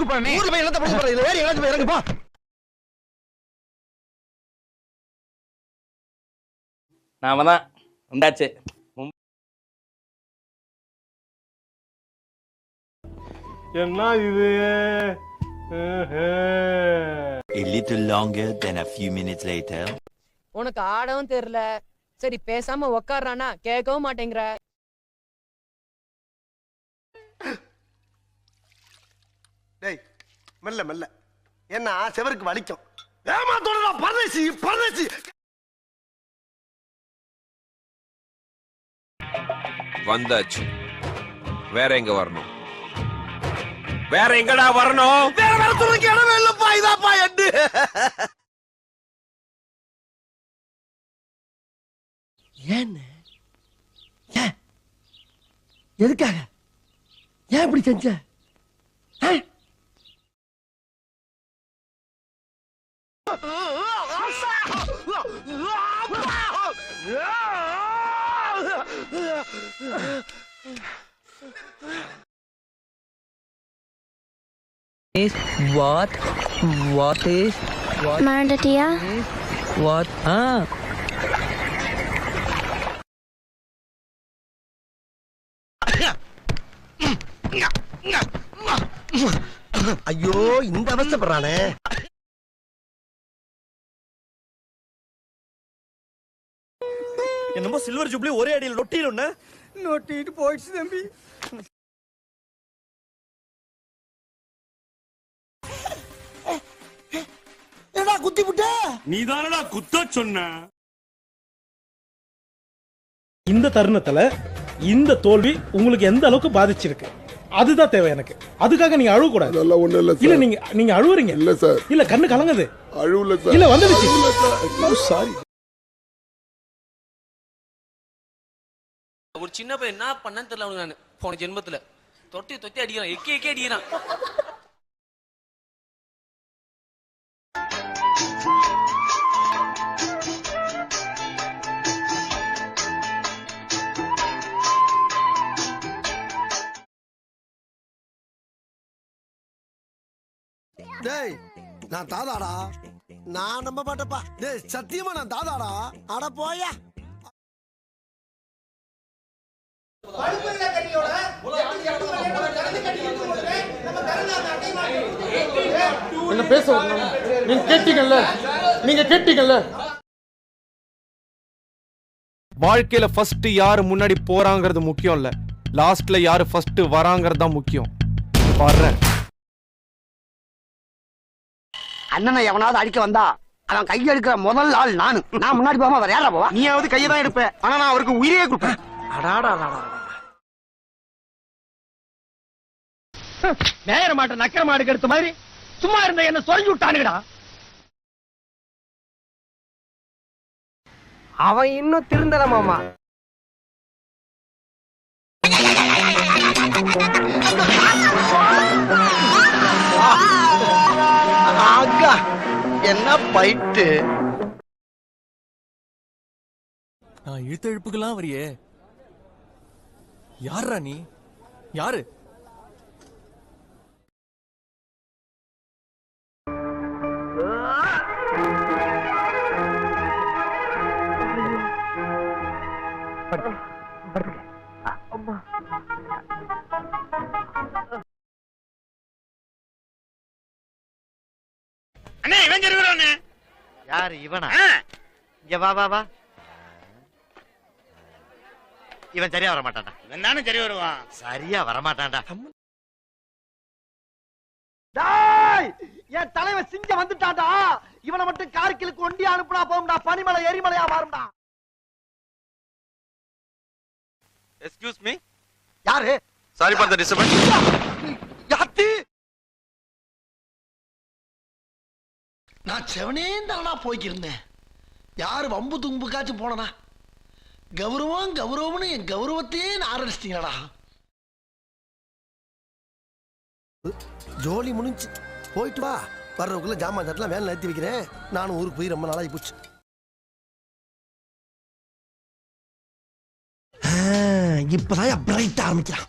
ஊருக்கு போறேன். ஊருக்கு போய் என்னத்த பண்ண போற? இதுல வேற எங்கயாச்சும் போய் இறங்கு போ. நாம தான் உண்டாச்சு. என்ன இது? A little longer than a few minutes later. உனக்கு ஆடவும் தெரியல. சரி பேசாம உக்காடுறானா கேட்கவும் மாட்டேங்கிற. டேய் மெல்ல மெல்ல. என்ன செவருக்கு வலிக்கும். ஏமாத்தோடா பரதேசி பரதேசி. வந்தாச்சு. வேற எங்க வரணும்? வேற எங்கடா வரணும்? வேற வரதுக்கு இடமே இல்லப்பா. இதாப்பா எட்டு. ஏன் எதுக்காக ஏன் இப்படி செஞ்ச? What is Mandatia? what? ஐயோ இந்த அவஸ்தைப்படுறானே. என்னமோ சில்வர் ஜூப்ளி ஒரே அடியில் நொட்டிடும்னு நொட்டிட்டு போயிடுச்சு தம்பி. என்னடா குத்தி விட்ட? நீதானடா குத்த சொன்ன. இந்த தருணத்துல இந்த தோல்வி உங்களுக்கு எந்த அளவுக்கு பாதிச்சிருக்கு அதுதான் தேவை எனக்கு. அதுக்காக நீங்க அழுவ கூடாது. அதெல்லாம் ஒண்ணு இல்ல இல்ல சார். நீங்க அழுவுறீங்க. இல்ல சார். இல்ல கண்ணு கலங்குது. அழுவல சார். இல்ல வந்துடுச்சு. சாரி. ஒரு சின்ன பையன் என்ன பண்ணன்னு தெரியல அவனுக்கு. நான் போன ஜென்மத்துல தொட்டி தொட்டி அடிக்கிறான். எக்கே அடிக்கிறான். டேய் நான் தாதாடா. நான் நம்ப மாட்டேப்பா. டேய் சத்தியமா நான் தாதாடா. அட போயா. என்ன பேச வரணும்? நீங்க கேட்டீங்கல்ல. வாழ்க்கையில ஃபர்ஸ்ட் யாரு முன்னாடி போறாங்கிறது முக்கியம் இல்ல, லாஸ்ட்ல யாரு ஃபர்ஸ்ட் வராங்கிறது தான் முக்கியம். வர்றேன். அண்ணனை எவனாவது அடிக்க வந்தா அவன் கையை எடுக்கிற முதல் ஆள் நானு. நான் முன்னாடி போகாம வேற யாரா போவா? நீயாவது கையை தான் எடுப்ப. ஆனா நான் அவருக்கு உயிரையே கொடுப்பேன். அடாடா நேர மாட்ட நக்கர மாடுக்கு எடுத்த மாதிரி சும்மா இருந்த என்ன சொல்லி விட்டானுடா. அவன் இன்னும் திருந்தல மாமா. ஆகா என்ன பைட்டு. நான் இழுத்த இழுப்புக்கெல்லாம் வரியே. யாரா நீ? யாரு? அண்ணே இவன் ஜெருவறானே. யாரு இவனா? இங்க வா வா வா. இவன் சரியா வர மாட்டான்டா. இவன் தானே சரி வருவான். சரியா வர மாட்டான்டா. டேய் என் தலைவன் சிங்க வந்துட்டான்டா. இவனை மட்டும் கார்கிலுக்கு ஒண்டி அனுப்புனா போகும்டா. பனிமலை எரிமலையா மாறும்டா. Excuse me. யாரு? Sorry for the disturbance. யாத்தி நான் செவனேந்தானா போய்க்கிருந்தேன். யாரு வம்பு தும்புக்காச்சும் போனனா? கௌரவம்னு என் கௌரவத்தையே ஆரம்பிச்சிட்டீங்களா? ஜோலி முடிஞ்சு போயிட்டு வா. வர்றவக்குள்ள ஜாமான் தட்டலாம் வேலை நிறுத்தி வைக்கிறேன். நானும் ஊருக்கு போய் ரொம்ப நாளாகி போச்சு. இப்பதான் பிரைட் ஆரம்பிக்கிறான்.